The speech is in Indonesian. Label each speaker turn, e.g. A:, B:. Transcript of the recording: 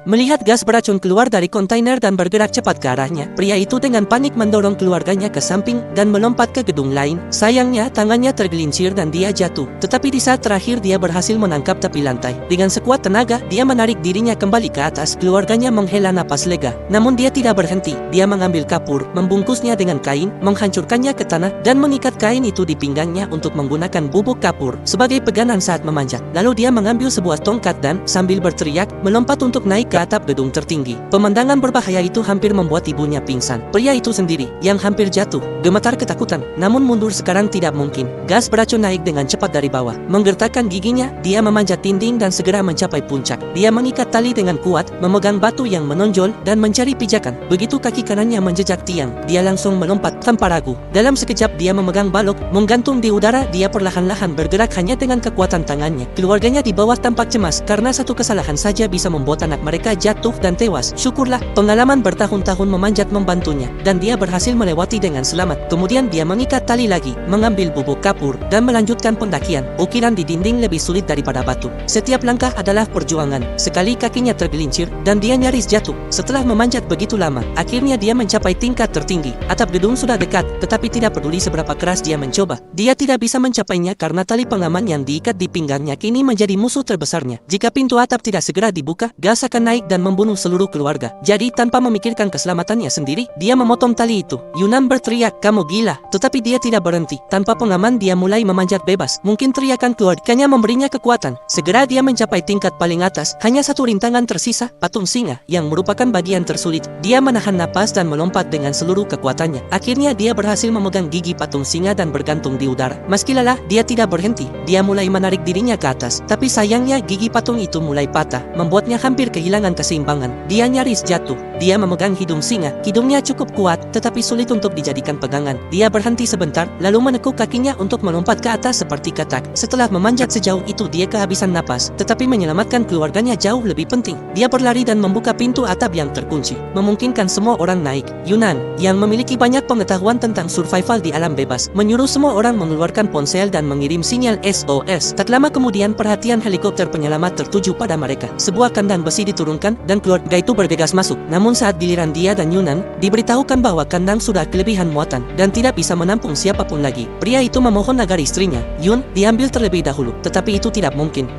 A: Melihat gas beracun keluar dari kontainer dan bergerak cepat ke arahnya, pria itu dengan panik mendorong keluarganya ke samping dan melompat ke gedung lain. Sayangnya, tangannya tergelincir dan dia jatuh. Tetapi di saat terakhir dia berhasil menangkap tepi lantai. Dengan sekuat tenaga, dia menarik dirinya kembali ke atas. Keluarganya menghela napas lega. Namun dia tidak berhenti. Dia mengambil kapur, membungkusnya dengan kain, menghancurkannya ke tanah, dan mengikat kain itu di pinggangnya untuk menggunakan bubuk kapur sebagai pegangan saat memanjat. Lalu dia mengambil sebuah tongkat dan, sambil berteriak, melompat untuk naik ke atap gedung tertinggi. Pemandangan berbahaya itu hampir membuat ibunya pingsan. Pria itu sendiri, yang hampir jatuh, gemetar ketakutan. Namun mundur sekarang tidak mungkin. Gas beracun naik dengan cepat dari bawah. Menggertakkan giginya, dia memanjat dinding dan segera mencapai puncak. Dia mengikat tali dengan kuat, memegang batu yang menonjol, dan mencari pijakan. Begitu kaki kanannya menjejak tiang, dia langsung melompat tanpa ragu. Dalam sekejap dia memegang balok, menggantung di udara. Dia perlahan-lahan bergerak hanya dengan kekuatan tangannya. Keluarganya di bawah tampak cemas karena satu kesalahan saja bisa membuat anak mereka jatuh dan tewas. Syukurlah, pengalaman bertahun-tahun memanjat membantunya, dan dia berhasil melewati dengan selamat. Kemudian dia mengikat tali lagi, mengambil bubuk kapur, dan melanjutkan pendakian. Ukiran di dinding lebih sulit daripada batu. Setiap langkah adalah perjuangan. Sekali kakinya tergelincir, dan dia nyaris jatuh. Setelah memanjat begitu lama, akhirnya dia mencapai tingkat tertinggi. Atap gedung sudah dekat, tetapi tidak peduli seberapa keras dia mencoba, dia tidak bisa mencapainya karena tali pengaman yang diikat di pinggangnya kini menjadi musuh terbesarnya. Jika pintu atap tidak segera dibuka, gas akan naik dan membunuh seluruh keluarga. Jadi tanpa memikirkan keselamatannya sendiri, dia memotong tali itu. Yunan berteriak, "Kamu gila!" Tetapi dia tidak berhenti. Tanpa pengaman dia mulai memanjat bebas. Mungkin teriakan keluarganya memberinya kekuatan. Segera dia mencapai tingkat paling atas. Hanya satu rintangan tersisa, patung singa, yang merupakan bagian tersulit. Dia menahan napas dan melompat dengan seluruh kekuatannya. Akhirnya dia berhasil memegang gigi patung singa dan bergantung di udara. Meski lelah, dia tidak berhenti. Dia mulai menarik dirinya ke atas. Tapi sayangnya gigi patung itu mulai patah, membuatnya hampir kehilangan keseimbangan. Dia nyaris jatuh. Dia memegang hidung singa. Hidungnya cukup kuat, tetapi sulit untuk dijadikan pegangan. Dia berhenti sebentar, lalu menekuk kakinya untuk melompat ke atas seperti katak. Setelah memanjat sejauh itu, dia kehabisan napas. Tetapi menyelamatkan keluarganya jauh lebih penting. Dia berlari dan membuka pintu atap yang terkunci, memungkinkan semua orang naik. Yunan, yang memiliki banyak pengetahuan tentang survival di alam bebas, menyuruh semua orang mengeluarkan ponsel dan mengirim sinyal SOS. Tak lama kemudian, perhatian helikopter penyelamat tertuju pada mereka. Sebuah kandang besi diturunkan, dan keluarga itu bergegas masuk. Namun saat giliran dia dan Yunan, diberitahukan bahwa kandang sudah kelebihan muatan, dan tidak bisa menampung siapapun lagi. Pria itu memohon agar istrinya, Yun, diambil terlebih dahulu, tetapi itu tidak mungkin.